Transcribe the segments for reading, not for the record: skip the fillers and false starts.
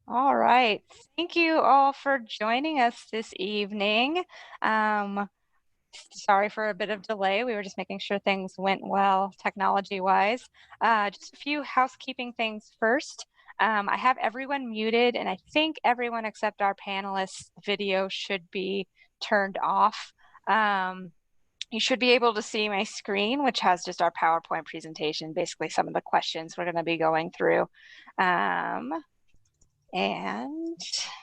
All right. Thank you all for joining us this evening. Um, Sorry for a bit of delay. We were just making sure things went well technology-wise. Just a few housekeeping things first. I have everyone muted, and I think everyone except our panelists' video should be turned off. Um, you should be able to see my screen, which has just our PowerPoint presentation, basically some of the questions we're going to be going through. Um, and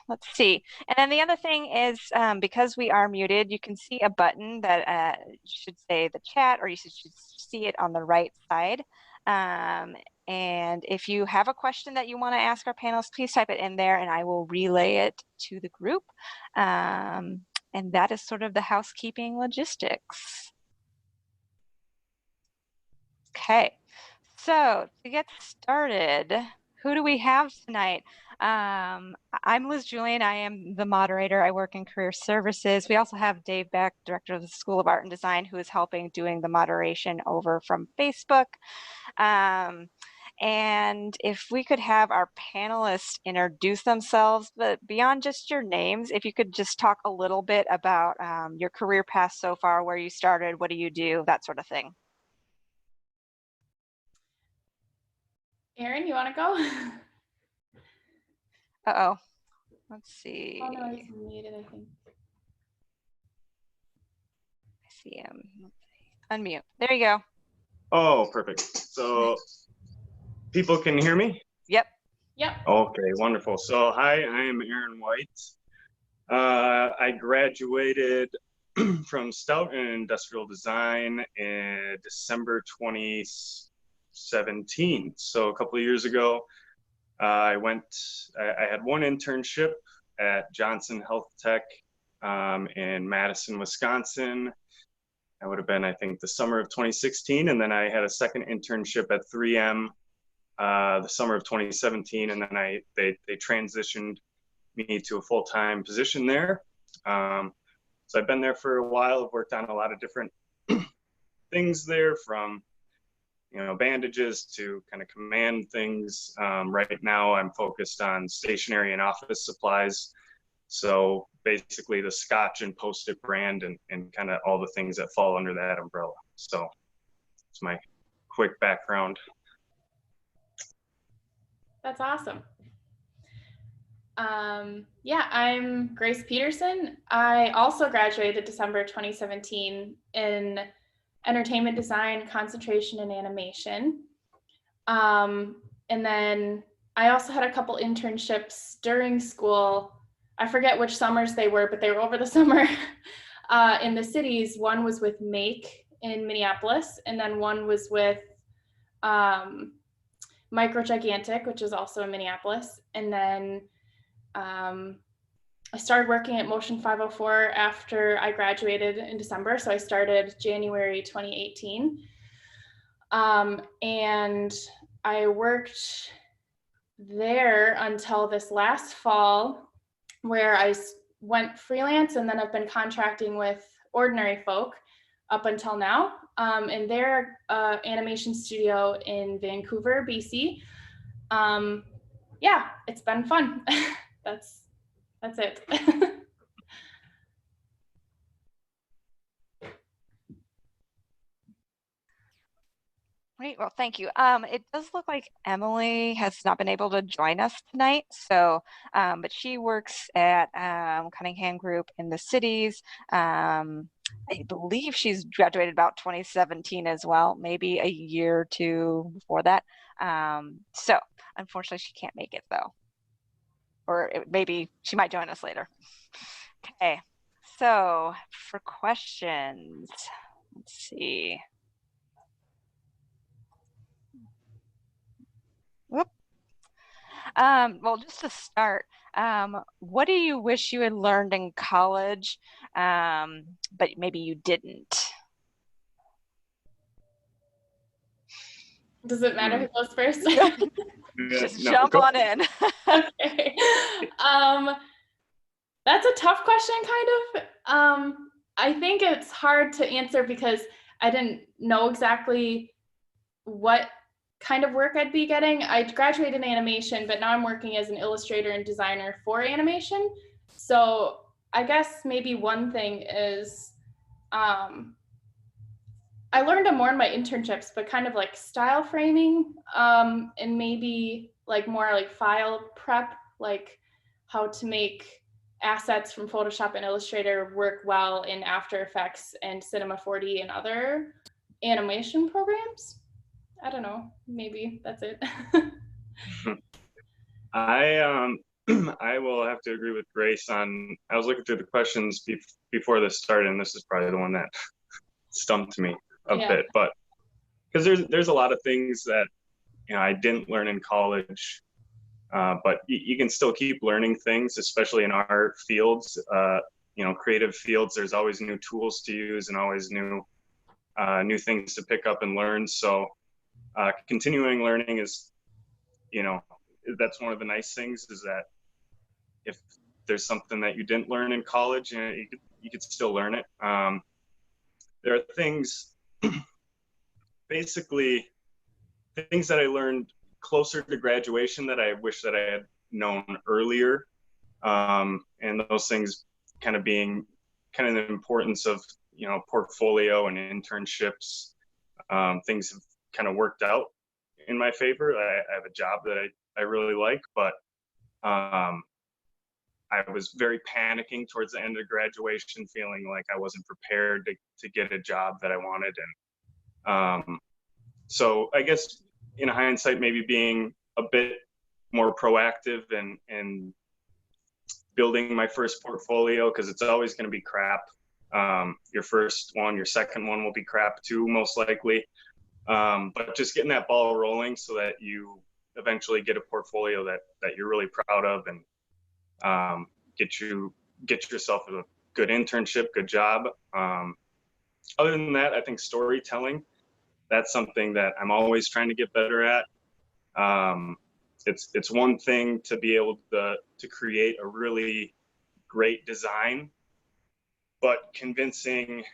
let's see. And then the other thing is, because we are muted, you can see a button that should say the chat, or you should see it on the right side. And if you have a question that you want to ask our panelists, please type it in there and I will relay it to the group. And that is sort of the housekeeping logistics. Okay, so to get started, who do we have tonight? I'm Liz Julian. I am the moderator. I work in career services. We also have Dave Beck, director of the School of Art and Design, who is helping doing the moderation over from Facebook. And if we could have our panelists introduce themselves, but beyond just your names, if you could just talk a little bit about your career path so far, where you started, what do you do, that sort of thing. Erin, you want to go? Uh-oh. Let's see. Oh no, he's muted, I think. I see him. Unmute. There you go. Oh, perfect. So people can hear me? Yep. Yep. Okay, wonderful. So hi, I am Aaron White. I graduated from Stout in Industrial Design in December 2017. So a couple of years ago, I had one internship at Johnson Health Tech in Madison, Wisconsin. That would have been, I think, the summer of 2016. And then I had a second internship at 3M the summer of 2017. And then they transitioned me to a full-time position there. So I've been there for a while. I've worked on a lot of different things there, from bandages to kind of command things. Right now I'm focused on stationery and office supplies. So basically the Scotch and Post-it brand and kind of all the things that fall under that umbrella. So it's my quick background. That's awesome. Yeah, I'm Grace Pederson. I also graduated December 2017 in entertainment design, concentration in animation. And then I also had a couple internships during school. I forget which summers they were, but they were over the summer in the cities. One was with Make in Minneapolis, and then one was with Micro Gigantic, which is also in Minneapolis. And then I started working at Motion 504 after I graduated in December. So I started January 2018. And I worked there until this last fall, where I went freelance, and then I've been contracting with Ordinary Folk up until now. And they're an animation studio in Vancouver, BC. Yeah, it's been fun. That's it. Great. Well, thank you. It does look like Emily has not been able to join us tonight. So, but she works at Cunningham Group in the cities. I believe she's graduated about 2017 as well, maybe a year or two before that. So unfortunately, she can't make it though, or maybe she might join us later. Okay. So for questions, let's see. Whoop. Well, just to start, what do you wish you had learned in college, but maybe you didn't? Does it matter who goes first? Just jump on in. Okay. That's a tough question, kind of. I think it's hard to answer because I didn't know exactly what kind of work I'd be getting. I graduated in animation, but now I'm working as an illustrator and designer for animation. So I guess maybe one thing is I learned more in my internships, but kind of like style framing, and maybe like more like file prep, like how to make assets from Photoshop and Illustrator work well in After Effects and Cinema 4D and other animation programs. I don't know, maybe that's it. I I will have to agree with Grace on. I was looking through the questions before this started, and this is probably the one that stumped me a bit. But because there's a lot of things that I didn't learn in college, but you can still keep learning things, especially in our fields. Creative fields. There's always new tools to use and always new things to pick up and learn. So continuing learning is, that's one of the nice things, is that if there's something that you didn't learn in college, you could still learn it. There are things, basically things that I learned closer to graduation that I wish that I had known earlier. And those things kind of being the importance of, portfolio and internships. Things have kind of worked out in my favor. I have a job that I really like, but I was very panicking towards the end of graduation, feeling like I wasn't prepared to get a job that I wanted. And so I guess in hindsight, maybe being a bit more proactive and building my first portfolio, because it's always going to be crap. Your first one, your second one will be crap too, most likely. But just getting that ball rolling so that you eventually get a portfolio that you're really proud of, and get yourself a good internship, good job. Other than that, I think storytelling, that's something that I'm always trying to get better at. It's one thing to be able to create a really great design, but convincing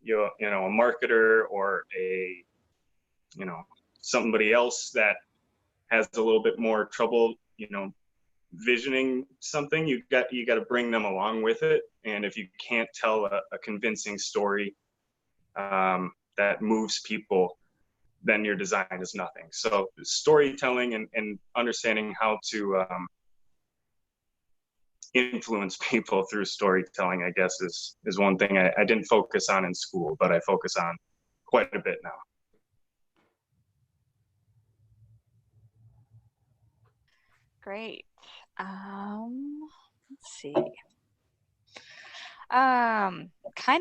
a marketer or somebody else that has a little bit more trouble visioning something, you got to bring them along with it. And if you can't tell a convincing story that moves people, then your design is nothing. So storytelling and understanding how to influence people through storytelling, I guess, is one thing I didn't focus on in school, but I focus on quite a bit now. Great. Let's see. Kind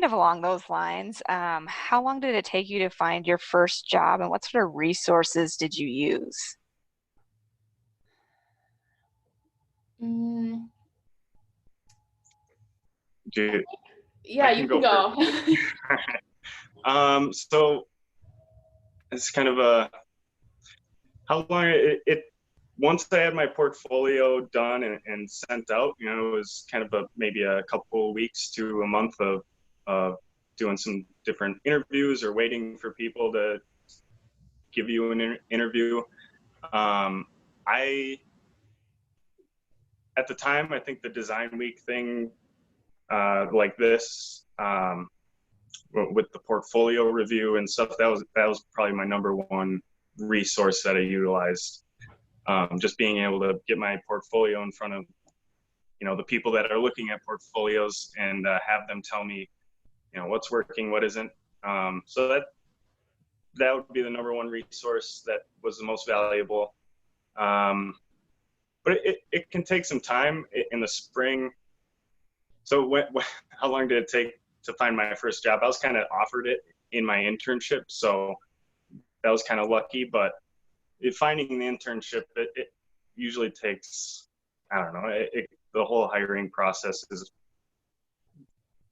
of along those lines, how long did it take you to find your first job, and what sort of resources did you use? Yeah, you can go. So it's kind of how long it once I had my portfolio done and sent out, it was kind of maybe a couple of weeks to a month of doing some different interviews or waiting for people to give you an interview. At the time, I think the Design Week thing, like this, with the portfolio review and stuff, that was probably my number one resource that I utilized. Just being able to get my portfolio in front of, the people that are looking at portfolios and have them tell me, what's working, what isn't. So that would be the number one resource that was the most valuable. But it can take some time in the spring. So how long did it take to find my first job? I was kind of offered it in my internship, so that was kind of lucky. But finding the internship, it usually takes, I don't know, the whole hiring process is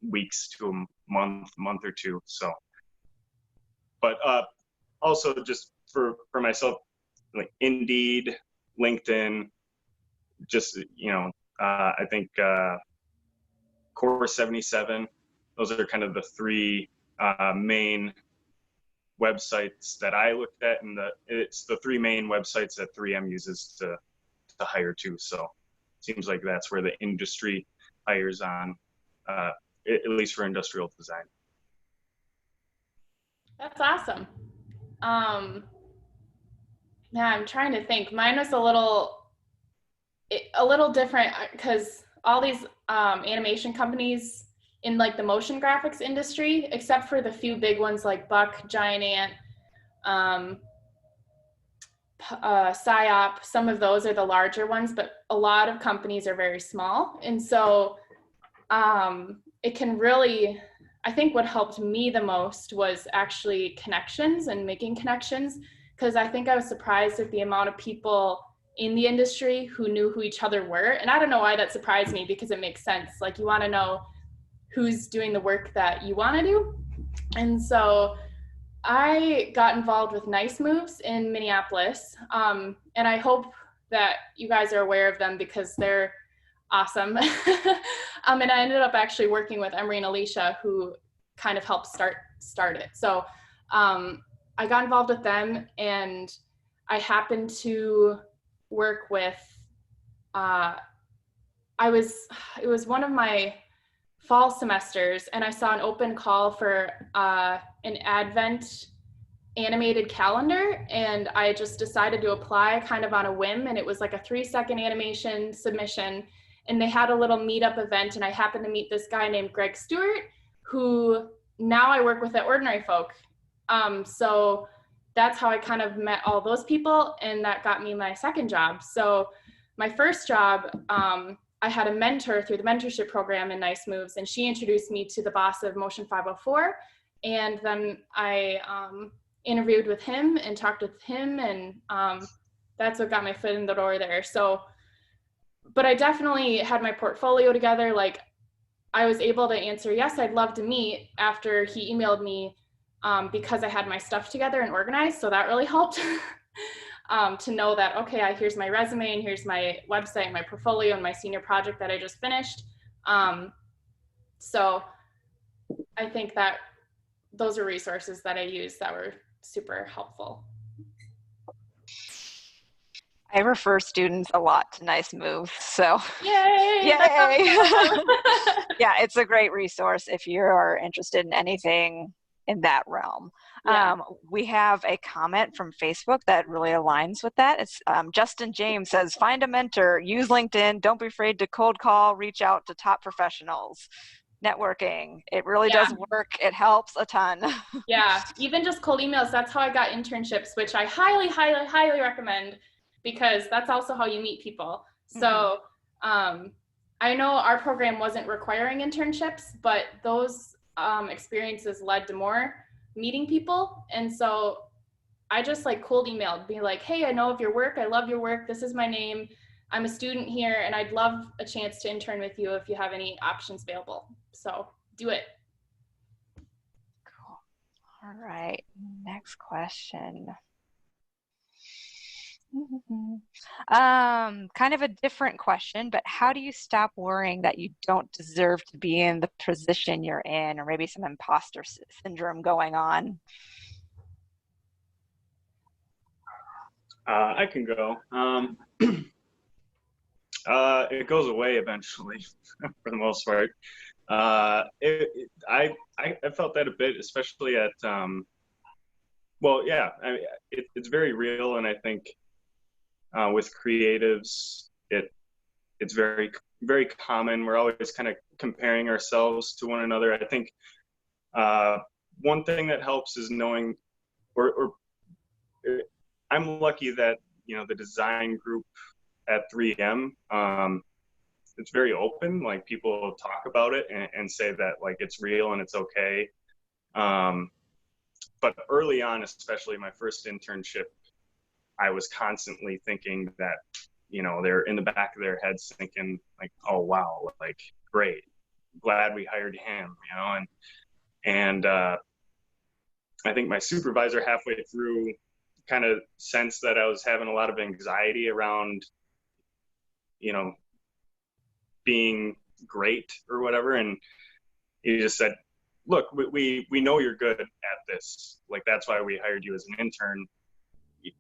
weeks to a month or two. So, but also just for myself, like Indeed, LinkedIn, just, I think Core 77, those are kind of the three main websites that I looked at, and it's the three main websites that 3M uses to hire to. So it seems like that's where the industry hires on, at least for industrial design. That's awesome. Yeah, I'm trying to think. Mine was a little different because all these animation companies in like the motion graphics industry, except for the few big ones like Buck, Giant Ant, PSYOP, some of those are the larger ones, but a lot of companies are very small. And so it can really, I think what helped me the most was actually connections and making connections, because I think I was surprised at the amount of people in the industry who knew who each other were. And I don't know why that surprised me, because it makes sense. Like, you want to know who's doing the work that you want to do. And so I got involved with Nice Moves in Minneapolis. And I hope that you guys are aware of them because they're awesome. And I ended up actually working with Emery and Alicia, who kind of helped start it. So I got involved with them, and I happened to work with, it was one of my fall semesters, and I saw an open call for an Advent animated calendar, and I just decided to apply kind of on a whim, and it was like a 3-second animation submission, and they had a little meetup event, and I happened to meet this guy named Greg Stewart, who now I work with at Ordinary Folk. So that's how I kind of met all those people, and that got me my second job. So my first job, I had a mentor through the mentorship program in Nice Moves, and she introduced me to the boss of Motion 504. And then I interviewed with him and talked with him, and that's what got my foot in the door there. So, but I definitely had my portfolio together. Like, I was able to answer, yes, I'd love to meet, after he emailed me, because I had my stuff together and organized. So that really helped. To know that, okay, here's my resume, and here's my website, my portfolio, and my senior project that I just finished. So I think that those are resources that I used that were super helpful. I refer students a lot to Nice Moves, so yay! Yay! Yeah, it's a great resource if you are interested in anything in that realm. Yeah. We have a comment from Facebook that really aligns with that. It's Justin James says, find a mentor, use LinkedIn, don't be afraid to cold call, reach out to top professionals. Networking, it really does work. It helps a ton. Yeah, even just cold emails, that's how I got internships, which I highly, highly, highly recommend, because that's also how you meet people. So I know our program wasn't requiring internships, but those experiences led to more meeting people. And so I just like cold emailed, be like, hey, I know of your work. I love your work. This is my name. I'm a student here, and I'd love a chance to intern with you if you have any options available. So do it. Cool. All right, next question. Kind of a different question, but how do you stop worrying that you don't deserve to be in the position you're in, or maybe some imposter syndrome going on? I can go. It goes away eventually, for the most part. I felt that a bit, especially at, well, yeah, it's very real, and I think with creatives, it's very, very common. We're always kind of comparing ourselves to one another. I think one thing that helps is knowing, or I'm lucky that, you know, the design group at 3M, it's very open. Like, people talk about it and say that, like, it's real and it's okay. But early on, especially my first internship, I was constantly thinking that, you know, they're in the back of their heads thinking like, oh, wow, like, great, glad we hired him, you know? And I think my supervisor halfway through kind of sensed that I was having a lot of anxiety around, you know, being great or whatever. And he just said, look, we know you're good at this. Like, that's why we hired you as an intern.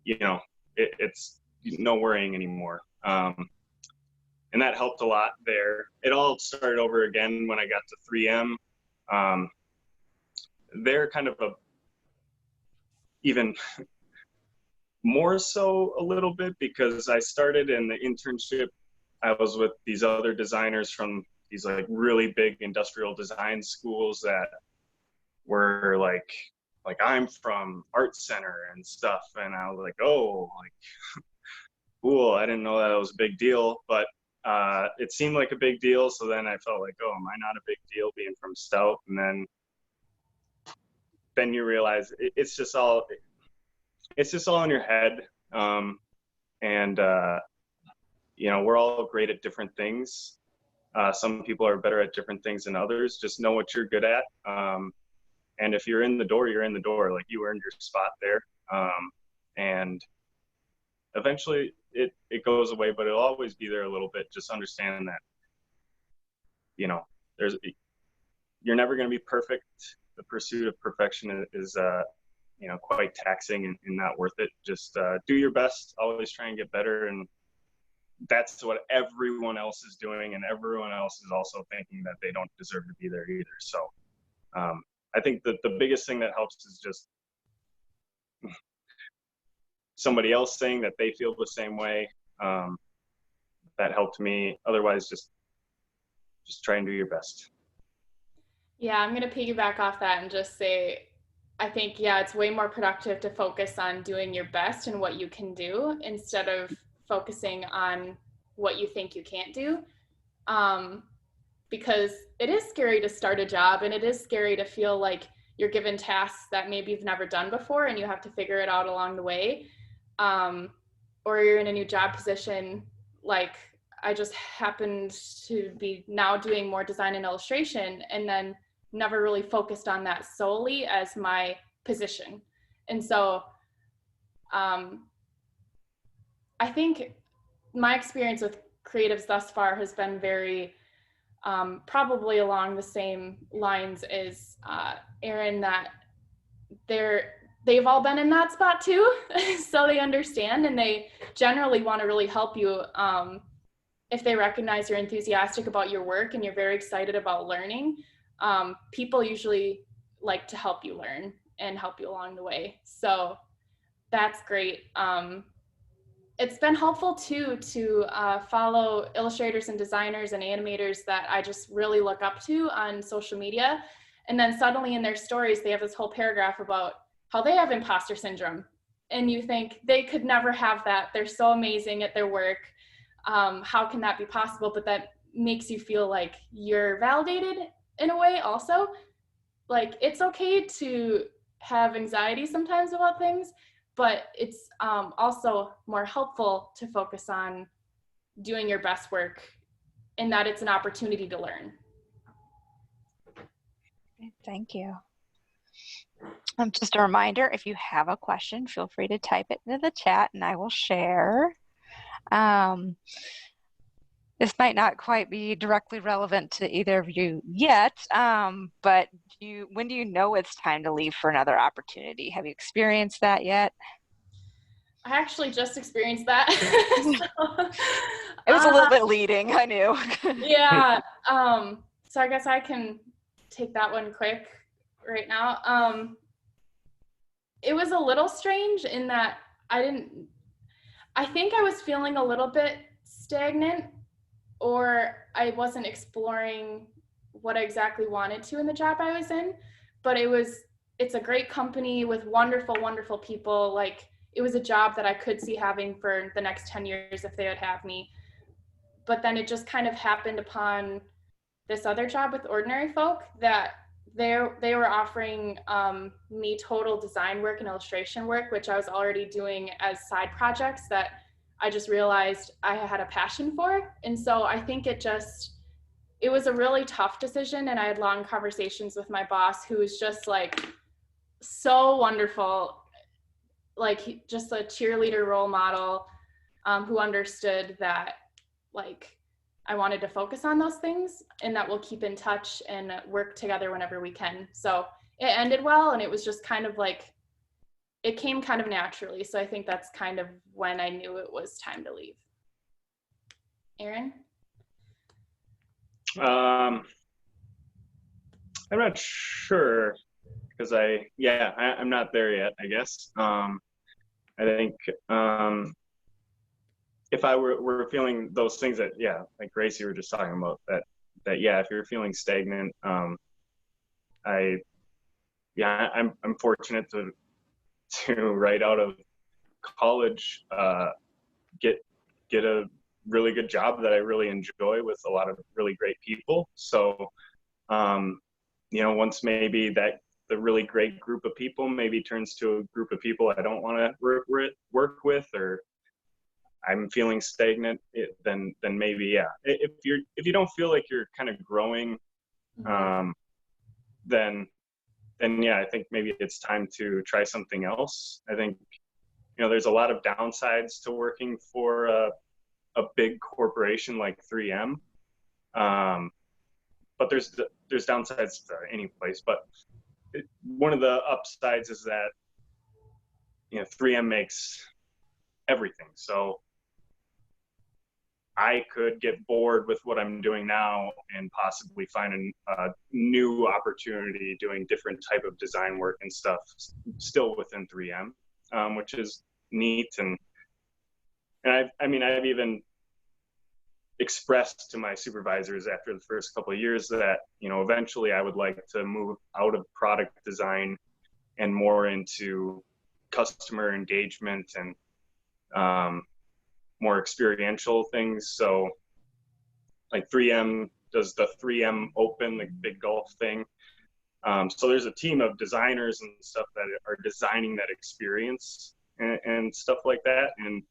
You know, it's no worrying anymore. And that helped a lot there. It all started over again when I got to 3M. They're kind of even more so a little bit, because I started in the internship. I was with these other designers from these like really big industrial design schools that were like I'm from Art Center and stuff. And I was like, oh, like, cool. I didn't know that it was a big deal, but it seemed like a big deal. So then I felt like, oh, am I not a big deal being from Stout? And then you realize it's just all in your head. You know, we're all great at different things. Some people are better at different things than others. Just know what you're good at. And if you're in the door, you're in the door. Like, you earned your spot there. And eventually it goes away, but it'll always be there a little bit. Just understanding that, you know, you're never going to be perfect. The pursuit of perfection is you know, quite taxing and not worth it. Just do your best, always try and get better. And that's what everyone else is doing. And everyone else is also thinking that they don't deserve to be there either. So I think that the biggest thing that helps is just somebody else saying that they feel the same way. That helped me. Otherwise, just try and do your best. Yeah, I'm going to piggyback off that and just say, I think, yeah, it's way more productive to focus on doing your best and what you can do instead of focusing on what you think you can't do. Because it is scary to start a job, and it is scary to feel like you're given tasks that maybe you've never done before and you have to figure it out along the way. Or you're in a new job position. Like, I just happened to be now doing more design and illustration, and then never really focused on that solely as my position. And so I think my experience with creatives thus far has been very probably along the same lines as Aaron, that they've all been in that spot too. So they understand, and they generally want to really help you if they recognize you're enthusiastic about your work and you're very excited about learning. People usually like to help you learn and help you along the way. So that's great. It's been helpful too to follow illustrators and designers and animators that I just really look up to on social media. And then suddenly in their stories, they have this whole paragraph about how they have imposter syndrome. And you think they could never have that. They're so amazing at their work. How can that be possible? But that makes you feel like you're validated in a way also. Like, it's okay to have anxiety sometimes about things, but it's also more helpful to focus on doing your best work, and that it's an opportunity to learn. Thank you. Just a reminder, if you have a question, feel free to type it into the chat and I will share. This might not quite be directly relevant to either of you yet, but when do you know it's time to leave for another opportunity? Have you experienced that yet? I actually just experienced that. It was a little bit leading, I knew. Yeah. So I guess I can take that one quick right now. It was a little strange in that I think I was feeling a little bit stagnant, or I wasn't exploring what I exactly wanted to in the job I was in. But it's a great company with wonderful, wonderful people. Like, it was a job that I could see having for the next 10 years if they would have me. But then it just kind of happened upon this other job with Ordinary Folk that they were offering me total design work and illustration work, which I was already doing as side projects that I just realized I had a passion for. And so I think it was a really tough decision. And I had long conversations with my boss, who was just like so wonderful, like just a cheerleader role model, who understood that, like, I wanted to focus on those things, and that we'll keep in touch and work together whenever we can. So it ended well, and it was just kind of like, it came kind of naturally. So I think that's kind of when I knew it was time to leave. Aaron? I'm not sure because I'm not there yet, I guess. I think if I were feeling those things that, like Grace, you were just talking about, that if you're feeling stagnant, I'm fortunate to right out of college get a really good job that I really enjoy with a lot of really great people. So once maybe that the really great group of people maybe turns to a group of people I don't want to work with, or I'm feeling stagnant, then maybe, if you don't feel like you're kind of growing, then I think maybe it's time to try something else. I think there's a lot of downsides to working for a big corporation like 3M, but there's downsides to any place. But one of the upsides is that 3M makes everything, so I could get bored with what I'm doing now and possibly find a new opportunity doing different type of design work and stuff still within 3M, which is neat. And I've even expressed to my supervisors after the first couple of years that, eventually I would like to move out of product design and more into customer engagement and more experiential things. So like 3M does the 3M Open, the big golf thing. So there's a team of designers and stuff that are designing that experience and stuff like that. And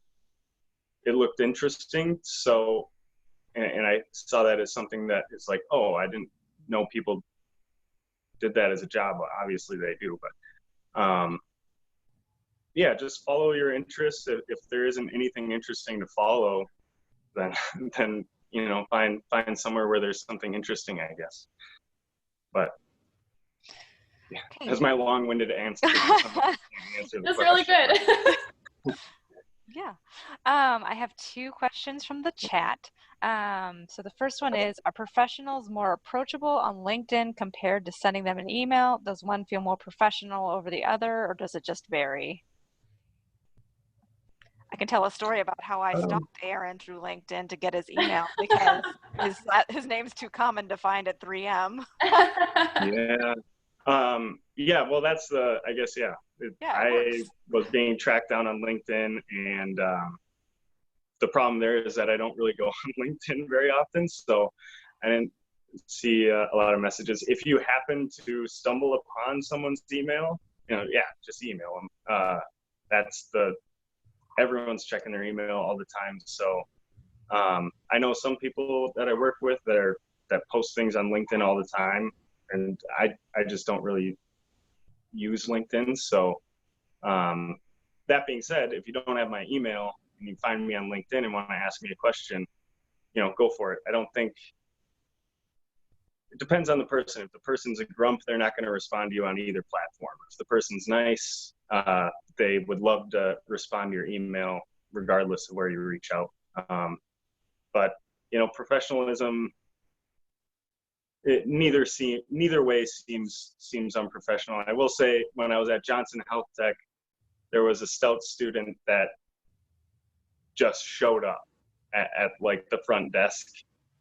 it looked interesting. So, and I saw that as something that is like, oh, I didn't know people did that as a job. Well, obviously they do, but just follow your interests. If there isn't anything interesting to follow, then find somewhere where there's something interesting, I guess. But that's my long-winded answer. That's really good. Yeah. I have two questions from the chat. So the first one is, are professionals more approachable on LinkedIn compared to sending them an email? Does one feel more professional over the other, or does it just vary? I can tell a story about how I stalked Aaron through LinkedIn to get his email because his name's too common to find at 3M. Well, that's I guess, I was being tracked down on LinkedIn, and the problem there is that I don't really go on LinkedIn very often, so I didn't see a lot of messages. If you happen to stumble upon someone's email, just email them. Everyone's checking their email all the time. So I know some people that I work with that post things on LinkedIn all the time, and I just don't really use LinkedIn. So that being said, if you don't have my email and you find me on LinkedIn and want to ask me a question, go for it. I don't think, it depends on the person. If the person's a grump, they're not going to respond to you on either platform. If the person's nice, they would love to respond to your email regardless of where you reach out. But professionalism, neither way seems unprofessional. I will say, when I was at Johnson Health Tech, there was a Stout student that just showed up at like the front desk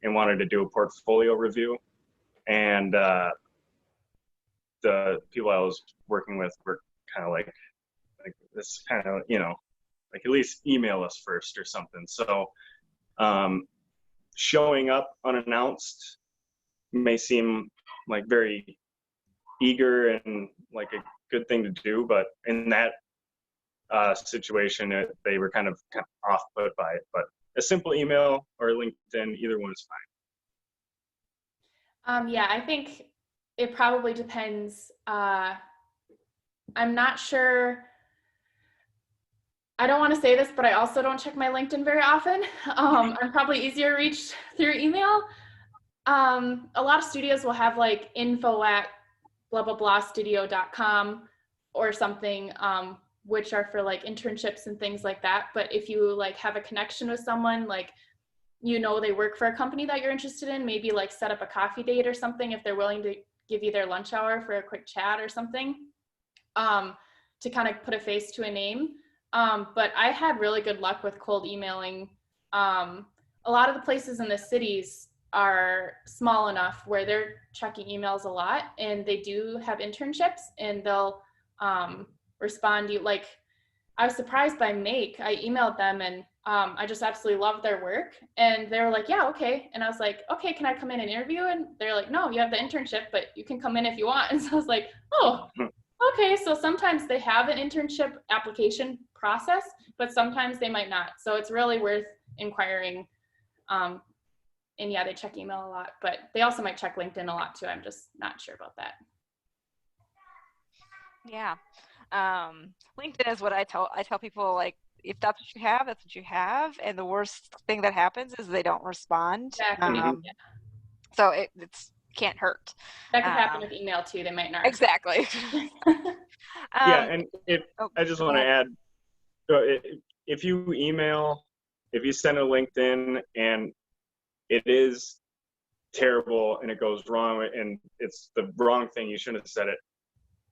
and wanted to do a portfolio review. And the people I was working with were kind of like this kind of, like, at least email us first or something. So showing up unannounced may seem like very eager and like a good thing to do, but in that situation, they were kind of off put by it. But a simple email or LinkedIn, either one is fine. I think it probably depends. I'm not sure. I don't want to say this, but I also don't check my LinkedIn very often. I'm probably easier reached through email. A lot of studios will have like info at blah, blah, blah studio.com or something, which are for like internships and things like that. But if you like have a connection with someone, like, you know, they work for a company that you're interested in, maybe like set up a coffee date or something if they're willing to give you their lunch hour for a quick chat or something, to kind of put a face to a name. But I had really good luck with cold emailing. A lot of the places in the cities are small enough where they're checking emails a lot, and they do have internships, and they'll respond to you. Like, I was surprised by Make. I emailed them, and I just absolutely loved their work. And they were like, yeah, okay. And I was like, okay, can I come in and interview? And they're like, no, you have the internship, but you can come in if you want. And so I was like, oh, okay. So sometimes they have an internship application process, but sometimes they might not. So it's really worth inquiring. And yeah, they check email a lot, but they also might check LinkedIn a lot too. I'm just not sure about that. Yeah. LinkedIn is what I tell people, like, if that's what you have, that's what you have. And the worst thing that happens is they don't respond. Exactly. Yeah. So it's can't hurt. That could happen with email too. They might not. Exactly. Yeah, and I just want to ahead. add, so if you email, if you send a LinkedIn and it is terrible and it goes wrong and it's the wrong thing, you shouldn't have said it.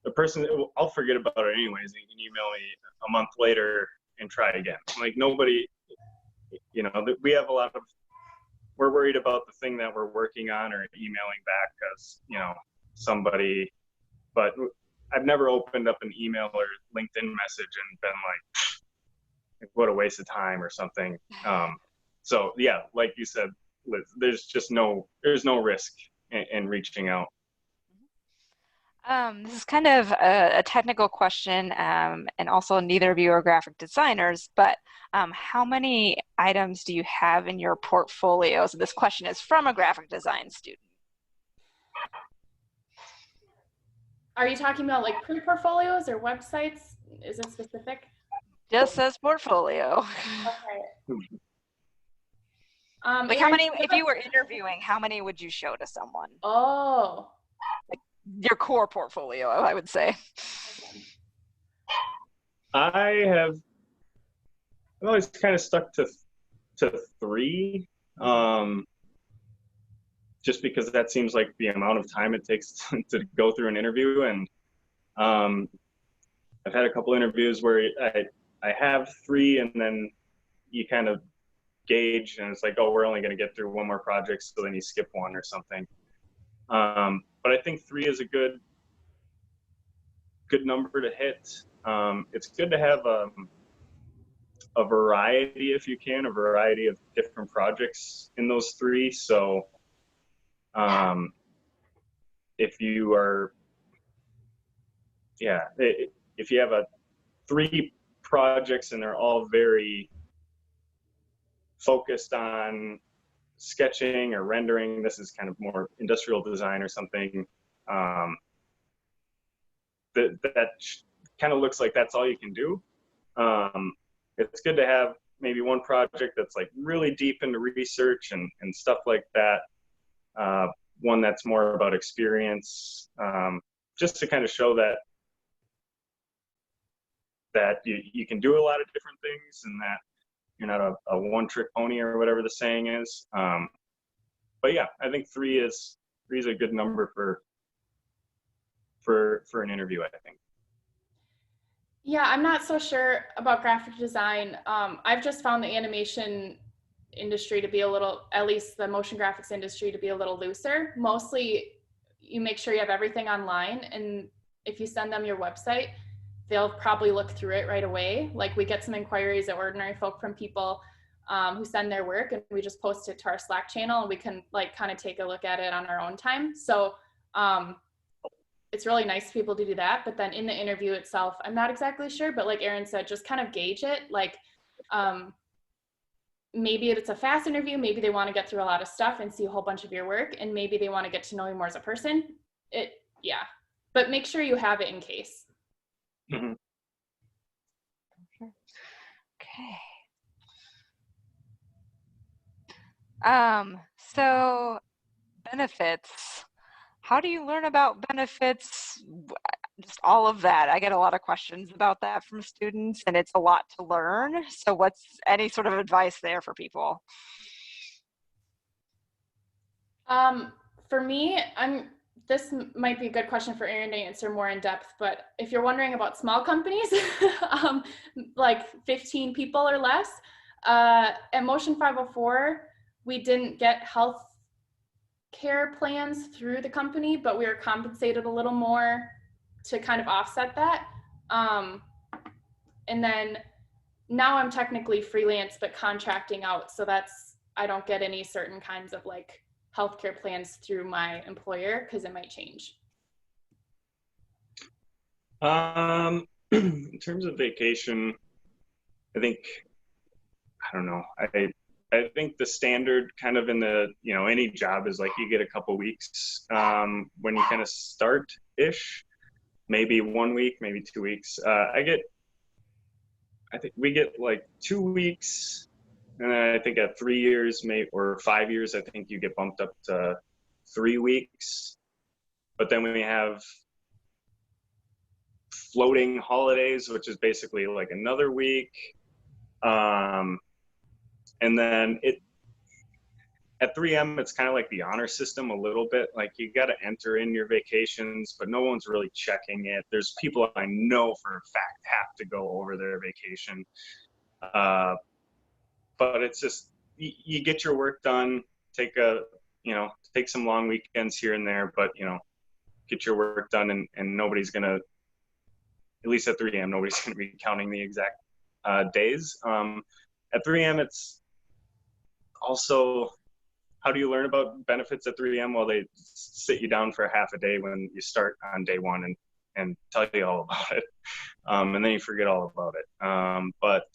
The person, I'll forget about it anyways. You can email me a month later and try again. Like, nobody, you know, we have a lot of, we're worried about the thing that we're working on or emailing back because, you know, somebody, but I've never opened up an email or LinkedIn message and been like, what a waste of time or something. So yeah, like you said, Liz, there's no risk in reaching out. This is kind of a technical question, and also neither of you are graphic designers, but how many items do you have in your portfolio? So this question is from a graphic design student. Are you talking about like print portfolios or websites? Is it specific? Just says portfolio. Okay. Like, how many, if you were interviewing, how many would you show to someone? Oh. Like your core portfolio, I would say. I've always kind of stuck to 3, just because that seems like the amount of time it takes to go through an interview. And I've had a couple interviews where I have 3, and then you kind of gauge, and it's like, oh, we're only going to get through 1 more project, so then you skip 1 or something. But I think 3 is a good number to hit. It's good to have a variety, if you can, a variety of different projects in those 3. So if you are, yeah, if you have 3 projects and they're all very focused on sketching or rendering, this is kind of more industrial design or something, that kind of looks like that's all you can do. It's good to have maybe 1 project that's like really deep into research and stuff like that. 1 that's more about experience, just to kind of show that you can do a lot of different things and that you're not a one-trick pony or whatever the saying is. But yeah, I think 3 is a good number for an interview, I think. Yeah, I'm not so sure about graphic design. I've just found the animation industry to be a little, at least the motion graphics industry, to be a little looser. Mostly you make sure you have everything online, and if you send them your website, they'll probably look through it right away. Like, we get some inquiries at Ordinary Folk from people who send their work, and we just post it to our Slack channel, and we can like kind of take a look at it on our own time. So it's really nice for people to do that. But then in the interview itself, I'm not exactly sure, but like Erin said, just kind of gauge it. Like, maybe it's a fast interview, maybe they want to get through a lot of stuff and see a whole bunch of your work, and maybe they want to get to know you more as a person. Yeah, but make sure you have it in case. Mm-hmm. Okay. So benefits. How do you learn about benefits? Just all of that. I get a lot of questions about that from students, and it's a lot to learn. So what's any sort of advice there for people? For me, this might be a good question for Erin to answer more in depth, but if you're wondering about small companies, like 15 people or less, at Motion 504, we didn't get health care plans through the company, but we were compensated a little more to kind of offset that. And then now I'm technically freelance, but contracting out. So I don't get any certain kinds of like healthcare plans through my employer because it might change. In terms of vacation, I don't know. I think the standard kind of in the, any job is like you get a couple weeks when you kind of start-ish, maybe 1 week, maybe 2 weeks. I think we get like 2 weeks, and then I think at 3 years, or 5 years, I think you get bumped up to 3 weeks. But then we have floating holidays, which is basically like another week. And then at 3M, it's kind of like the honor system a little bit. Like you got to enter in your vacations, but no one's really checking it. There's people I know for a fact have to go over their vacation. But it's just, you get your work done, take some long weekends here and there, but, get your work done and nobody's going to, at least at 3M, nobody's going to be counting the exact days. At 3M, it's also, how do you learn about benefits at 3M? Well, they sit you down for half a day when you start on day one and tell you all about it. And then you forget all about it. But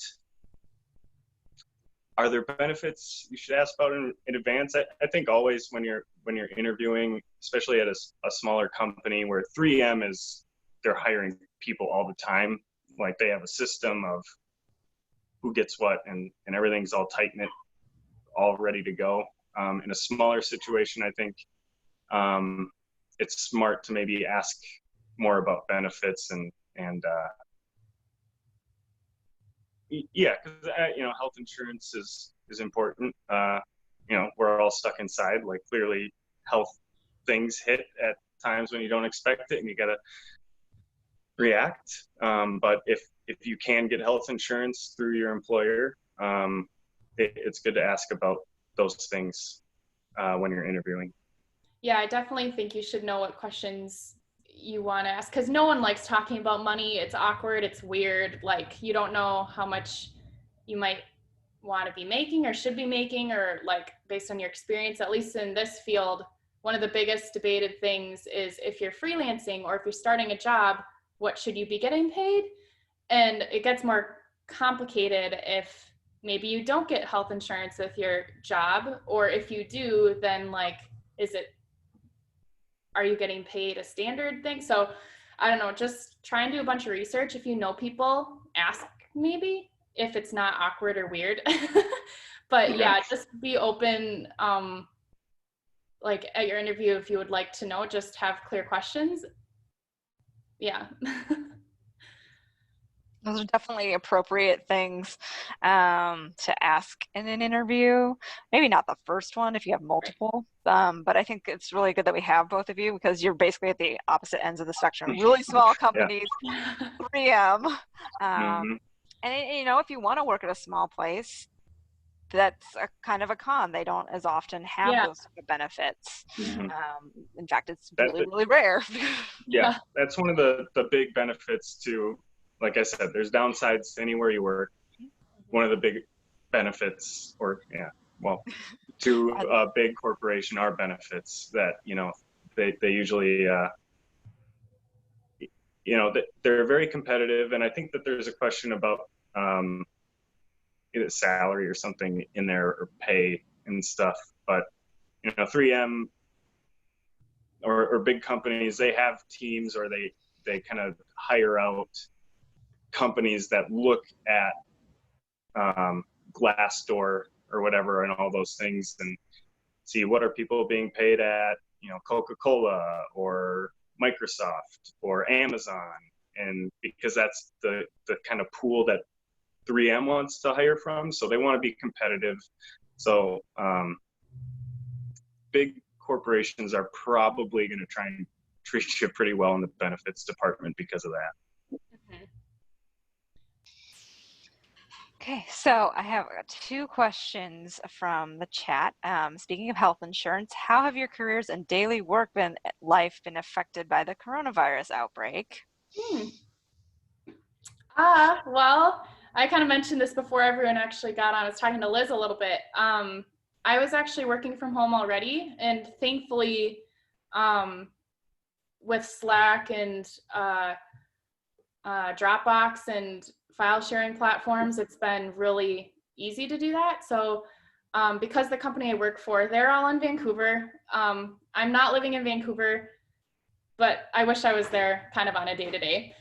are there benefits you should ask about in advance? I think always when you're interviewing, especially at a smaller company where 3M they're hiring people all the time. Like they have a system of who gets what and everything's all tight-knit, all ready to go. In a smaller situation, I think it's smart to maybe ask more about benefits and yeah, because health insurance is important. We're all stuck inside. Like clearly, health things hit at times when you don't expect it, and you gotta react. But if you can get health insurance through your employer, it's good to ask about those things when you're interviewing. Yeah, I definitely think you should know what questions you want to ask, because no one likes talking about money. It's awkward, it's weird, like you don't know how much you might want to be making or should be making, or like based on your experience. At least in this field, one of the biggest debated things is if you're freelancing or if you're starting a job, what should you be getting paid? And it gets more complicated if maybe you don't get health insurance with your job, or if you do, then like, are you getting paid a standard thing? So I don't know, just try and do a bunch of research. If you know people, ask maybe if it's not awkward or weird. But yeah, just be open. Like at your interview, if you would like to know, just have clear questions. Yeah. Those are definitely appropriate things to ask in an interview. Maybe not the first one if you have multiple, but I think it's really good that we have both of you because you're basically at the opposite ends of the spectrum. Really small companies, 3M. And if you want to work at a small place, that's a kind of a con. They don't as often have those sort of benefits. In fact, it's really rare. Yeah, that's one of the big benefits to, like I said, there's downsides to anywhere you work. One of the big benefits, to a big corporation are benefits that, they usually, they're very competitive. And I think that there's a question about either salary or something in there, or pay and stuff. But, 3M or big companies, they have teams, or they kind of hire out companies that look at Glassdoor or whatever and all those things, and see what are people being paid at, Coca-Cola or Microsoft or Amazon. And because that's the kind of pool that 3M wants to hire from, so they want to be competitive. So big corporations are probably going to try and treat you pretty well in the benefits department because of that. Mhm. Okay, so I have 2 questions from the chat. Speaking of health insurance, how have your careers and daily work life been affected by the coronavirus outbreak? Well, I kind of mentioned this before everyone actually got on. I was talking to Liz a little bit. I was actually working from home already, and thankfully, with Slack and Dropbox and file sharing platforms, it's been really easy to do that. So because the company I work for, they're all in Vancouver. I'm not living in Vancouver, but I wish I was there kind of on a day-to-day.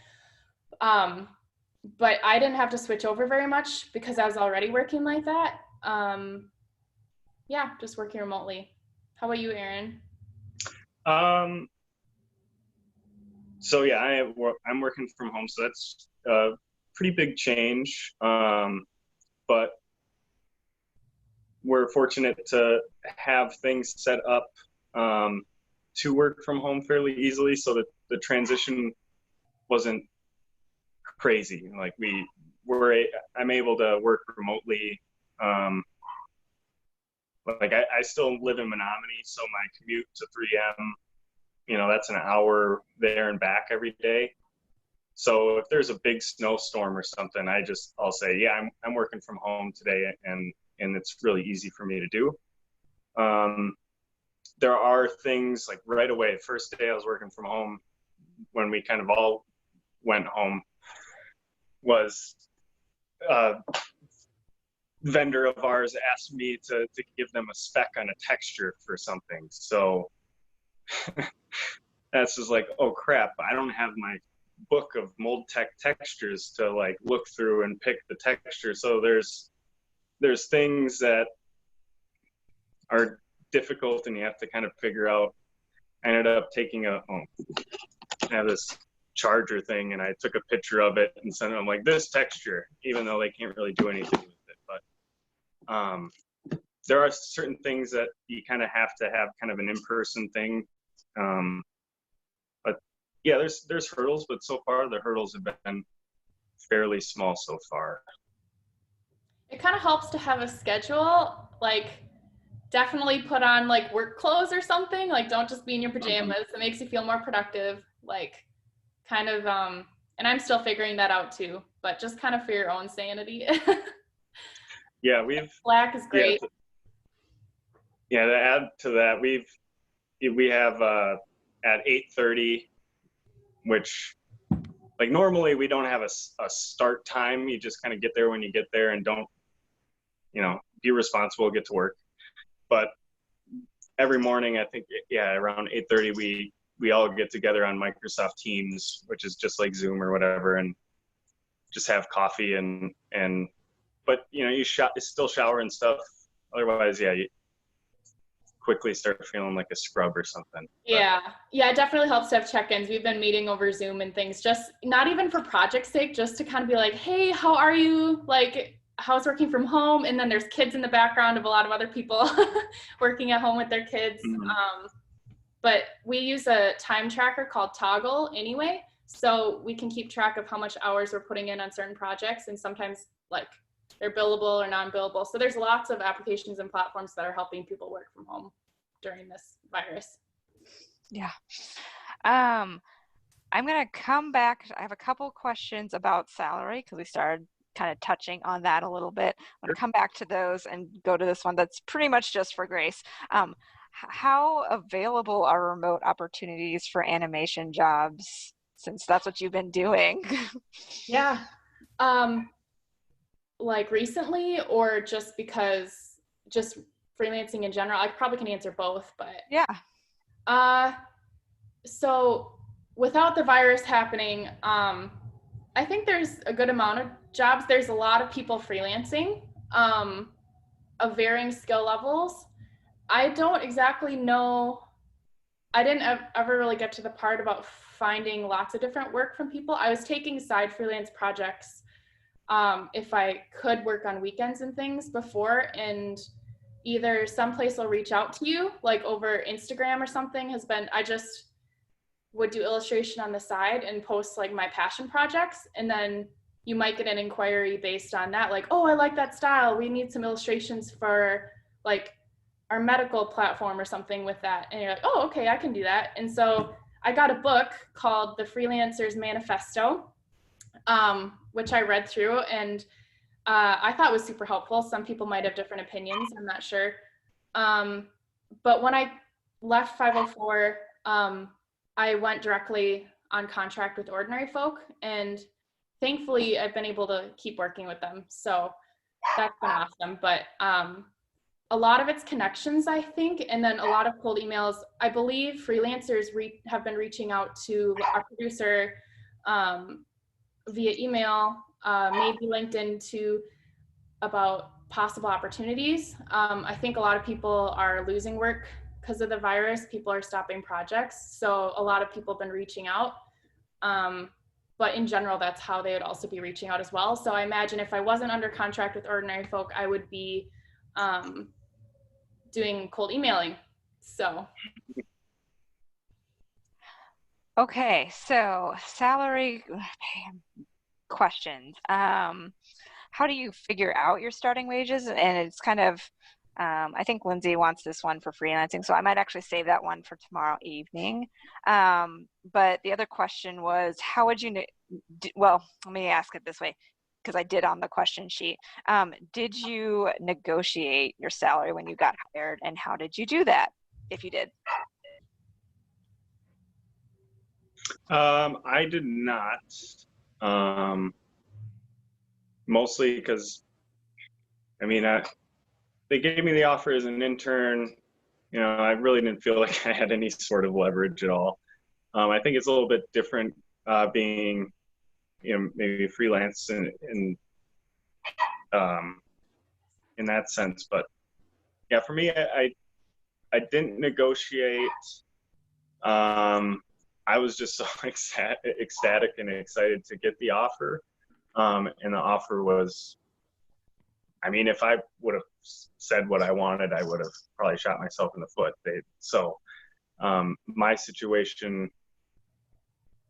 But I didn't have to switch over very much because I was already working like that. Yeah, just working remotely. How about you, Aaron? So yeah, I'm working from home, so that's a pretty big change. But we're fortunate to have things set up to work from home fairly easily, so that the transition wasn't crazy. Like I'm able to work remotely. Like I still live in Menominee, so my commute to 3M, that's an hour there and back every day. So if there's a big snowstorm or something, I'll say, yeah, I'm working from home today, and it's really easy for me to do. There are things like right away, first day I was working from home, when we kind of all went home, was a vendor of ours asked me to give them a spec on a texture for something. So that's just like, oh crap, I don't have my book of mold tech textures to like look through and pick the texture. So there's things that are difficult and you have to kind of figure out. I ended up taking I have this charger thing, and I took a picture of it and sent them like, this texture, even though they can't really do anything with it. But there are certain things that you kind of have to have kind of an in-person thing. But yeah, there's hurdles, but so far the hurdles have been fairly small so far. It kind of helps to have a schedule, like definitely put on like work clothes or something, like don't just be in your pajamas. It makes you feel more productive, like kind of, and I'm still figuring that out too, but just kind of for your own sanity. Yeah, Slack is great. Yeah, to add to that, we have at 8:30, which like normally we don't have a start time. You just kind of get there when you get there and don't, be responsible, get to work. But every morning, I think, around 8:30, we all get together on Microsoft Teams, which is just like Zoom or whatever, and just have coffee but you still shower and stuff. Otherwise, you quickly start feeling like a scrub or something. Yeah, it definitely helps to have check-ins. We've been meeting over Zoom and things, just not even for project's sake, just to kind of be like, hey, how are you? Like, how's working from home? And then there's kids in the background of a lot of other people working at home with their kids. Mm-hmm. But we use a time tracker called Toggle anyway, so we can keep track of how much hours we're putting in on certain projects, and sometimes like they're billable or non-billable. So there's lots of applications and platforms that are helping people work from home during this virus. Yeah. I'm going to come back. I have a couple questions about salary because we started kind of touching on that a little bit. I'm going to come back to those and go to this one that's pretty much just for Grace. How available are remote opportunities for animation jobs, since that's what you've been doing? Yeah. Like recently, or just freelancing in general? I probably can answer both, but yeah. So without the virus happening, I think there's a good amount of jobs, there's a lot of people freelancing of varying skill levels. I don't exactly know. I didn't ever really get to the part about finding lots of different work from people. I was taking side freelance projects if I could work on weekends and things before, and either someplace will reach out to you, like over Instagram or something I just would do illustration on the side and post like my passion projects, and then you might get an inquiry based on that, like, oh, I like that style, we need some illustrations for like our medical platform or something with that, and you're like, oh, okay, I can do that. And so I got a book called The Freelancer's Manifesto, which I read through, and I thought was super helpful. Some people might have different opinions, I'm not sure. But when I left 504, I went directly on contract with Ordinary Folk, and thankfully I've been able to keep working with them. So that's been awesome. But a lot of it's connections, I think, and then a lot of cold emails. I believe freelancers have been reaching out to our producer via email, maybe LinkedIn too, about possible opportunities. I think a lot of people are losing work because of the virus. People are stopping projects. So a lot of people have been reaching out. But in general, that's how they would also be reaching out as well. So I imagine if I wasn't under contract with Ordinary Folk, I would be doing cold emailing. So. Okay, so salary questions. How do you figure out your starting wages? And it's kind of, I think Lindsay wants this one for freelancing, so I might actually save that one for tomorrow evening. But the other question was, how would you, well, let me ask it this way, because I did on the question sheet. Did you negotiate your salary when you got hired, and how did you do that, if you did? I did not. Mostly because, I mean, they gave me the offer as an intern. You know, I really didn't feel like I had any sort of leverage at all. I think it's a little bit different being, you know, maybe freelance in that sense. But yeah, for me, I didn't negotiate. I was just so ecstatic and excited to get the offer. And the offer was, I mean, if I would have said what I wanted, I would have probably shot myself in the foot. My situation,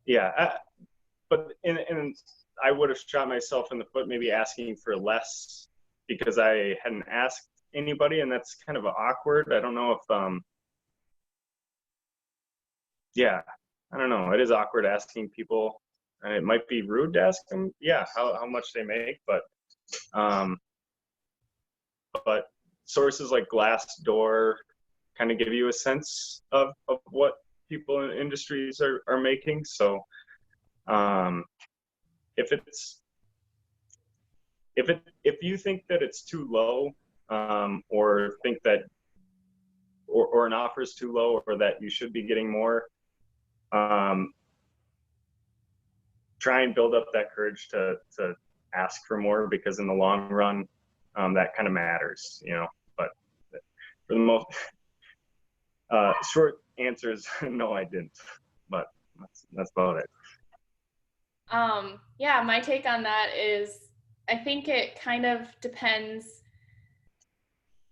yeah, but I would have shot myself in the foot maybe asking for less because I hadn't asked anybody, and that's kind of awkward. I don't know if, yeah, I don't know. It is awkward asking people. And it might be rude to ask them, yeah, how much they make, but sources like Glassdoor kind of give you a sense of what people in industries are making. So if you think that it's too low, or think that or an offer is too low, or that you should be getting more, try and build up that courage to ask for more, because in the long run, that kind of matters, you know. But for the most short answer is no, I didn't. But that's about it. Yeah, my take on that is, I think it kind of depends.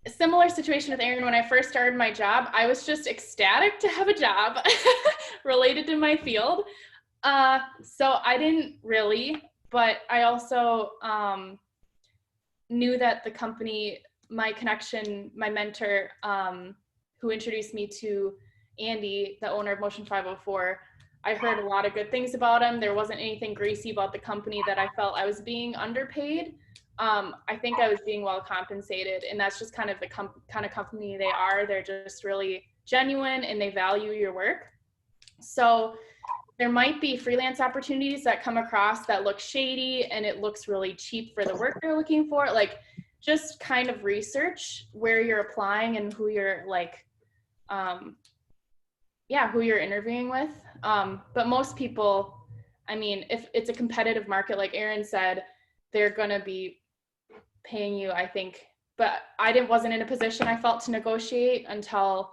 A similar situation with Aaron. When I first started my job, I was just ecstatic to have a job related to my field. So I didn't really, but I also knew that the company, my connection, my mentor, who introduced me to Andy, the owner of Motion 504, I heard a lot of good things about him. There wasn't anything greasy about the company that I felt I was being underpaid. I think I was being well compensated, and that's just kind of the kind of company they are. They're just really genuine and they value your work. So there might be freelance opportunities that come across that look shady and it looks really cheap for the work they're looking for. Like, just kind of research where you're applying and who you're like, who you're interviewing with. But most people, I mean, if it's a competitive market, like Aaron said, they're going to be paying you, I think. But wasn't in a position I felt to negotiate until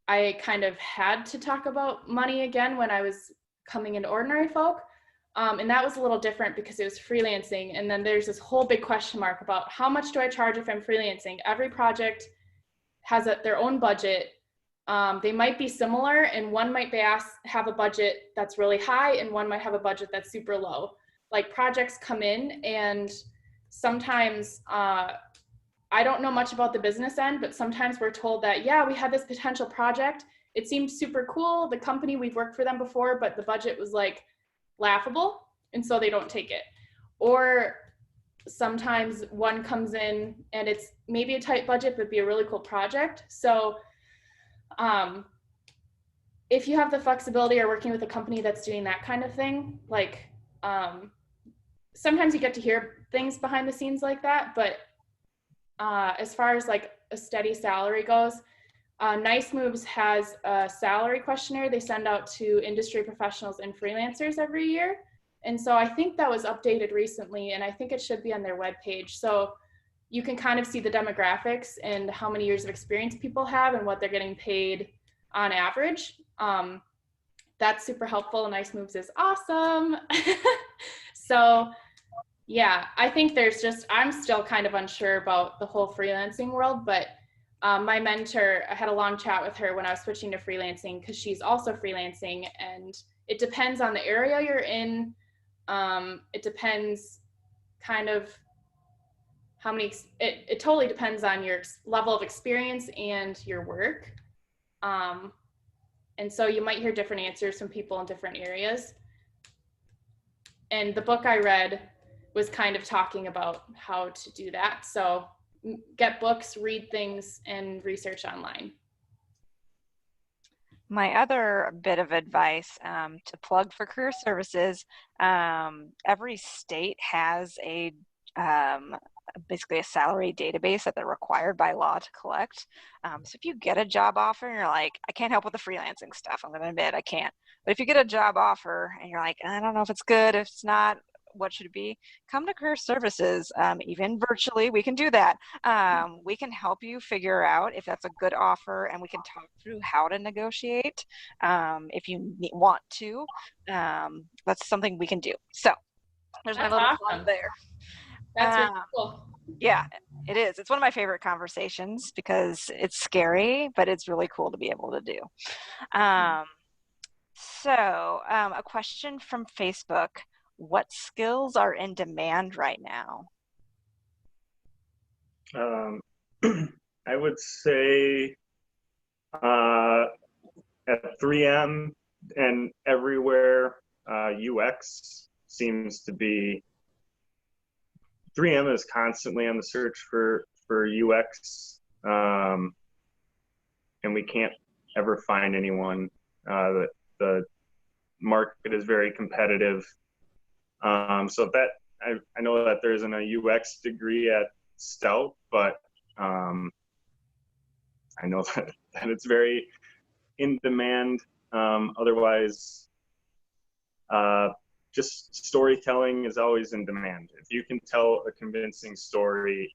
I kind of had to talk about money again when I was coming into Ordinary Folk. And that was a little different because it was freelancing. And then there's this whole big question mark about how much do I charge if I'm freelancing? Every project has their own budget. They might be similar, and one might have a budget that's really high, and one might have a budget that's super low. Like projects come in, and sometimes I don't know much about the business end, but sometimes we're told that, yeah, we had this potential project. It seemed super cool. The company, we've worked for them before, but the budget was like laughable, and so they don't take it. Or sometimes one comes in and it's maybe a tight budget, but be a really cool project. So if you have the flexibility or working with a company that's doing that kind of thing, like sometimes you get to hear things behind the scenes like that, but as far as like a steady salary goes, Nice Moves has a salary questionnaire they send out to industry professionals and freelancers every year. And so I think that was updated recently, and I think it should be on their webpage. So you can kind of see the demographics and how many years of experience people have and what they're getting paid on average. That's super helpful. Nice Moves is awesome. So yeah, I think I'm still kind of unsure about the whole freelancing world, but my mentor, I had a long chat with her when I was switching to freelancing because she's also freelancing, and it depends on the area you're in. It depends kind of how many, it totally depends on your level of experience and your work. And so you might hear different answers from people in different areas. And the book I read was kind of talking about how to do that. So get books, read things, and research online. My other bit of advice to plug for career services, every state has basically a salary database that they're required by law to collect. So if you get a job offer and you're like, I can't help with the freelancing stuff, I'm going to admit I can't. But if you get a job offer and you're like, I don't know if it's good, if it's not, what should it be? Come to career services, even virtually, we can do that. We can help you figure out if that's a good offer, and we can talk through how to negotiate if you want to. That's something we can do. So there's my little plug there. That's really cool. Yeah, it is. It's one of my favorite conversations because it's scary, but it's really cool to be able to do. So a question from Facebook. What skills are in demand right now? I would say at 3M and everywhere, UX seems to be, 3M is constantly on the search for UX, and we can't ever find anyone. The market is very competitive. So that I know that there isn't a UX degree at Stout, but I know that it's very in demand. Otherwise, just storytelling is always in demand. If you can tell a convincing story,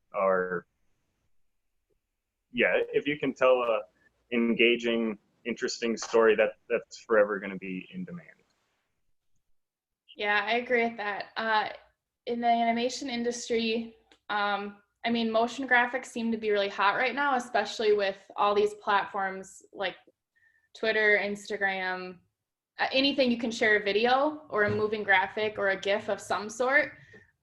if you can tell a engaging, interesting story, that's forever going to be in demand. Yeah, I agree with that. In the animation industry, I mean, motion graphics seem to be really hot right now, especially with all these platforms like Twitter, Instagram, anything you can share a video or a moving graphic or a GIF of some sort.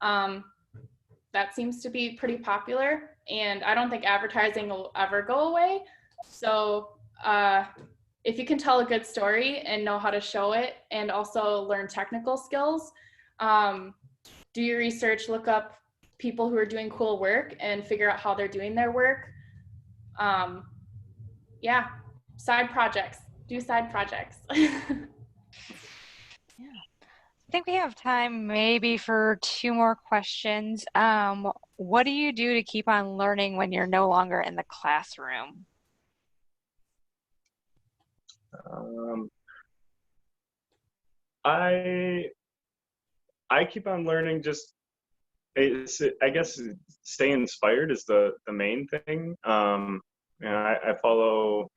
That seems to be pretty popular, and I don't think advertising will ever go away. So if you can tell a good story and know how to show it and also learn technical skills, do your research, look up people who are doing cool work and figure out how they're doing their work. Yeah, side projects, do side projects. Yeah. I think we have time maybe for 2 more questions. What do you do to keep on learning when you're no longer in the classroom? I keep on learning just I guess stay inspired is the main thing. I follow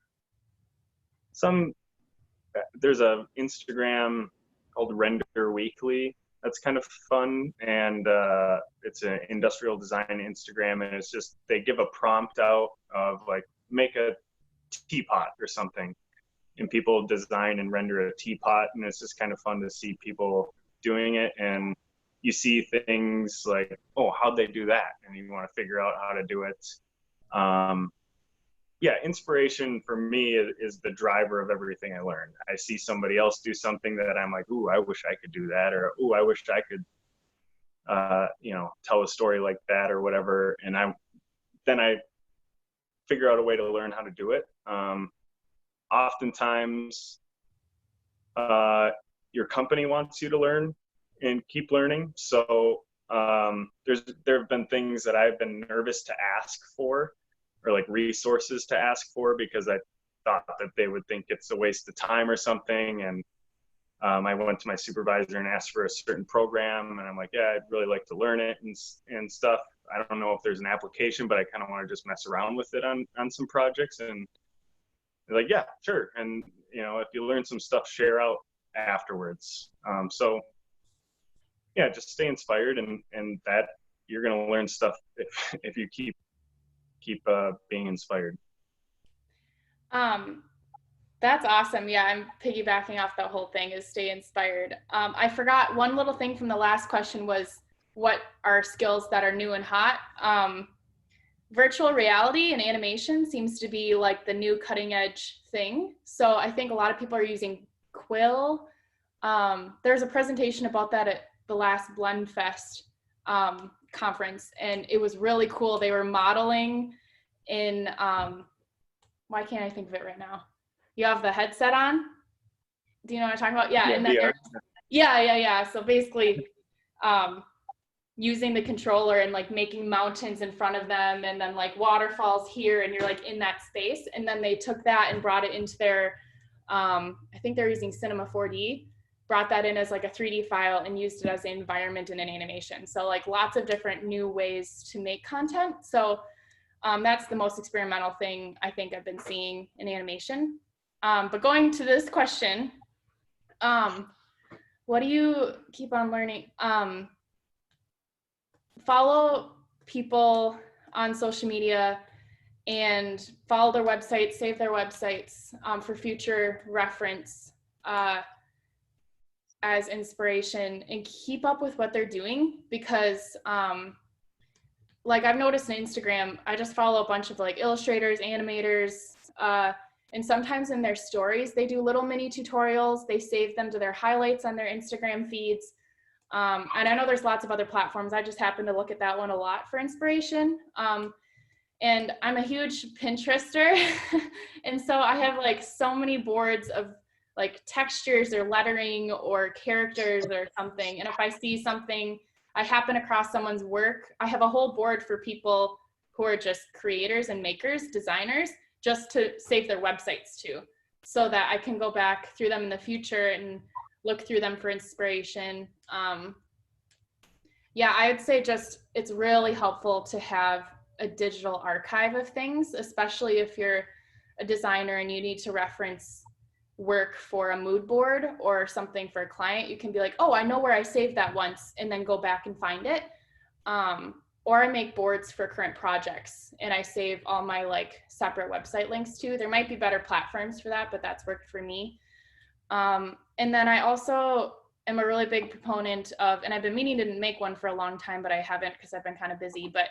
there's a Instagram called Render Weekly. That's kind of fun, and it's an industrial design Instagram, and it's just they give a prompt out of like make a teapot or something, and people design and render a teapot, and it's just kind of fun to see people doing it, and you see things like, oh, how'd they do that, and you want to figure out how to do it. Yeah, inspiration for me is the driver of everything I learn. I see somebody else do something that I'm like, ooh, I wish I could do that, or ooh, I wish I could, tell a story like that or whatever. And then I figure out a way to learn how to do it. Oftentimes, your company wants you to learn and keep learning. So there have been things that I've been nervous to ask for, or like resources to ask for, because I thought that they would think it's a waste of time or something. And I went to my supervisor and asked for a certain program, and I'm like, yeah, I'd really like to learn it and stuff. I don't know if there's an application, but I kind of want to just mess around with it on some projects. And they're like, yeah, sure. And if you learn some stuff, share out afterwards. So yeah, just stay inspired, and that you're going to learn stuff if you keep being inspired. That's awesome. Yeah, I'm piggybacking off that whole thing is stay inspired. I forgot one little thing from the last question was what are skills that are new and hot? Virtual reality and animation seems to be like the new cutting edge thing. So I think a lot of people are using Quill. There's a presentation about that at the last Blend Fest conference, and it was really cool. They were modeling in, why can't I think of it right now? You have the headset on. Do you know what I'm talking about? Yeah. And then yeah. So basically, using the controller and like making mountains in front of them, and then like waterfalls here, and you're like in that space. And then they took that and brought it into their, I think they're using Cinema 4D, brought that in as like a 3D file and used it as an environment in an animation. So like lots of different new ways to make content. So that's the most experimental thing I think I've been seeing in animation. But going to this question, what do you keep on learning? Follow people on social media and follow their websites, save their websites for future reference as inspiration, and keep up with what they're doing, because like I've noticed on Instagram, I just follow a bunch of like illustrators, animators, and sometimes in their stories, they do little mini tutorials. They save them to their highlights on their Instagram feeds. And I know there's lots of other platforms. I just happen to look at that one a lot for inspiration. And I'm a huge Pinterester. And so I have like so many boards of like textures or lettering or characters or something. And if I see something, I happen across someone's work, I have a whole board for people who are just creators and makers, designers, just to save their websites to, so that I can go back through them in the future and look through them for inspiration. Yeah, I would say just it's really helpful to have a digital archive of things, especially if you're a designer and you need to reference work for a mood board or something for a client. You can be like, oh, I know where I saved that once, and then go back and find it. Or I make boards for current projects and I save all my like separate website links too. There might be better platforms for that, but that's worked for me. And then I also am a really big proponent of, and I've been meaning to make one for a long time, but I haven't because I've been kind of busy, but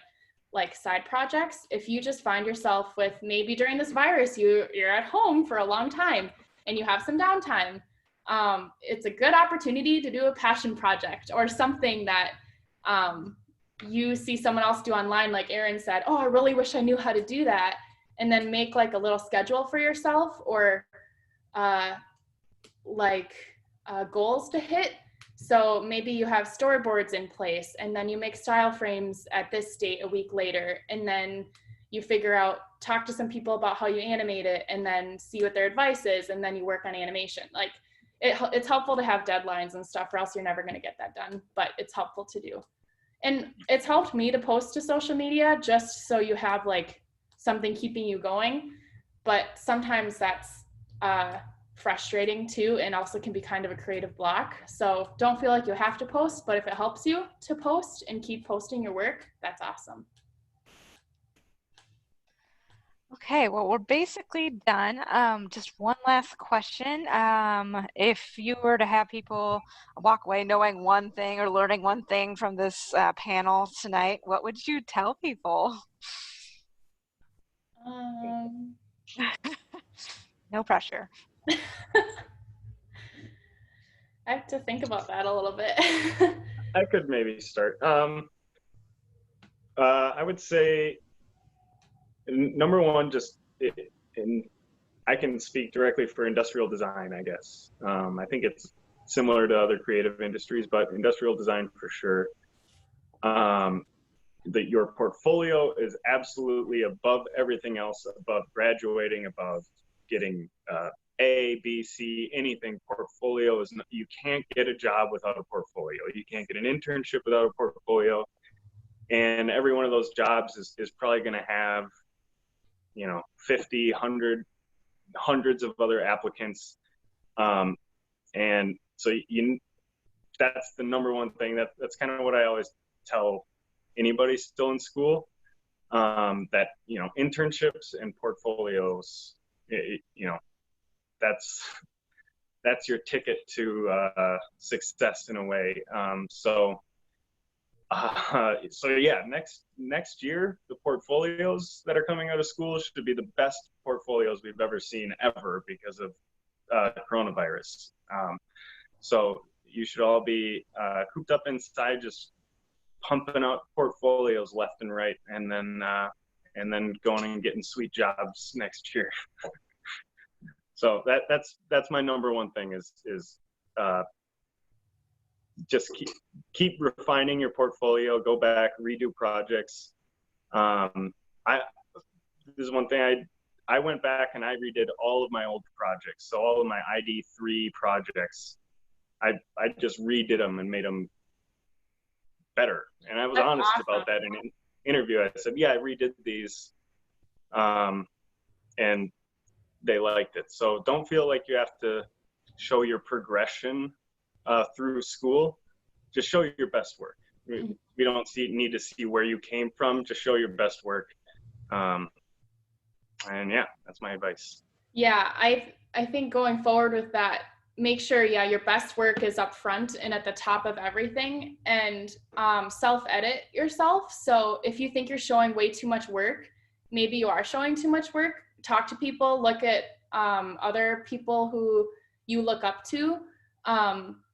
like side projects. If you just find yourself with, maybe during this virus, you're at home for a long time and you have some downtime, it's a good opportunity to do a passion project or something that you see someone else do online, like Erin said, oh, I really wish I knew how to do that. And then make like a little schedule for yourself, or goals to hit. So maybe you have storyboards in place, and then you make style frames at this date a week later, and then you figure out, talk to some people about how you animate it, and then see what their advice is, and then you work on animation. Like it's helpful to have deadlines and stuff, or else you're never going to get that done, but it's helpful to do. And it's helped me to post to social media just so you have like something keeping you going. But sometimes that's frustrating too, and also can be kind of a creative block. So don't feel like you have to post, but if it helps you to post and keep posting your work, that's awesome. Okay, well, we're basically done. Just one last question. If you were to have people walk away knowing one thing or learning one thing from this panel tonight, what would you tell people? No pressure. I have to think about that a little bit. I could maybe start. I would say, number one, I can speak directly for industrial design, I guess. I think it's similar to other creative industries, but industrial design for sure. That your portfolio is absolutely above everything else, above graduating, above getting A, B, C, anything. Portfolio is, you can't get a job without a portfolio. You can't get an internship without a portfolio. And every one of those jobs is probably going to have, 50, 100, hundreds of other applicants. And so that's the number one thing. That's kind of what I always tell anybody still in school, that, internships and portfolios, that's your ticket to success in a way. So yeah, next year, the portfolios that are coming out of school should be the best portfolios we've ever seen ever because of coronavirus. So you should all be cooped up inside, just pumping out portfolios left and right, and then going and getting sweet jobs next year. So that's my number one thing is just keep refining your portfolio. Go back, redo projects. This is one thing I went back and I redid all of my old projects. So all of my ID3 projects, I just redid them and made them better. And I was honest about that in an interview. I said, yeah, I redid these, and they liked it. So don't feel like you have to show your progression through school. Just show your best work. We don't need to see where you came from. Just show your best work. And yeah, that's my advice. Yeah, I think going forward with that, make sure, your best work is up front and at the top of everything, and self-edit yourself. So if you think you're showing way too much work, maybe you are showing too much work, talk to people, look at other people who you look up to,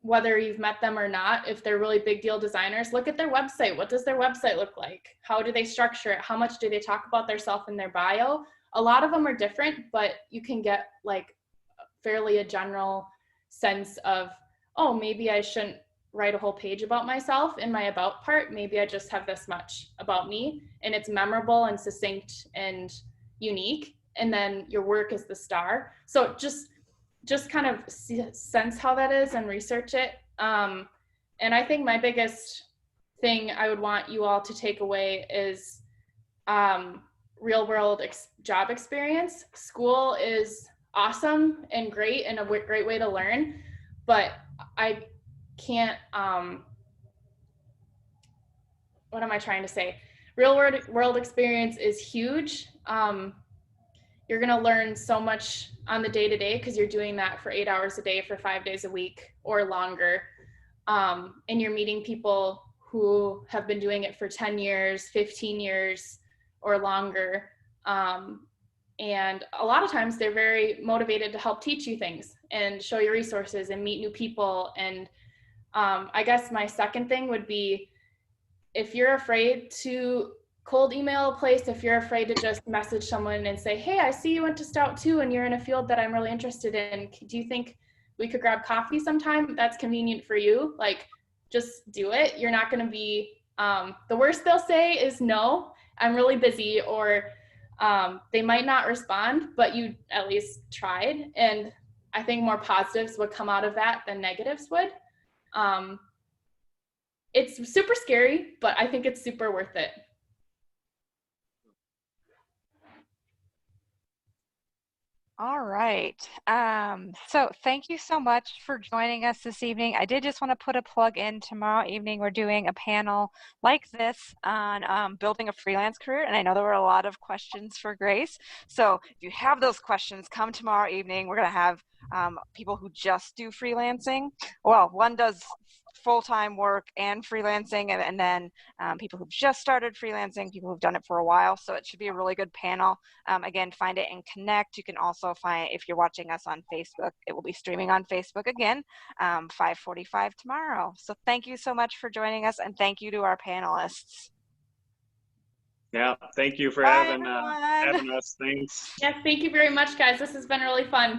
whether you've met them or not. If they're really big deal designers, look at their website. What does their website look like? How do they structure it? How much do they talk about themselves in their bio? A lot of them are different, but you can get like fairly a general sense of, oh, maybe I shouldn't write a whole page about myself in my about part. Maybe I just have this much about me, and it's memorable and succinct and unique. And then your work is the star. So just kind of sense how that is and research it. And I think my biggest thing I would want you all to take away is real world job experience. School is awesome and great and a great way to learn, but I can't, what am I trying to say? Real world experience is huge. You're going to learn so much on the day-to-day because you're doing that for 8 hours a day for 5 days a week or longer. And you're meeting people who have been doing it for 10 years, 15 years or longer. And a lot of times they're very motivated to help teach you things and show you resources and meet new people. And I guess my second thing would be, if you're afraid to cold email a place, if you're afraid to just message someone and say, hey, I see you went to Stout too, and you're in a field that I'm really interested in. Do you think we could grab coffee sometime? That's convenient for you. Like, just do it. You're not going to be, the worst they'll say is no, I'm really busy, or they might not respond, but you at least tried. And I think more positives would come out of that than negatives would. it's super scary, but I think it's super worth it. All right. So thank you so much for joining us this evening. I did just want to put a plug in. Tomorrow evening, we're doing a panel like this on building a freelance career. And I know there were a lot of questions for Grace. So if you have those questions, come tomorrow evening. We're going to have people who just do freelancing. Well, one does full-time work and freelancing, and then people who've just started freelancing, people who've done it for a while. So it should be a really good panel. Again, find it and connect. You can also find, if you're watching us on Facebook, it will be streaming on Facebook again, 5:45 tomorrow. So thank you so much for joining us, and thank you to our panelists. Yeah, thank you for Bye, having everyone. us. Thanks. Yes, thank you very much, guys. This has been really fun.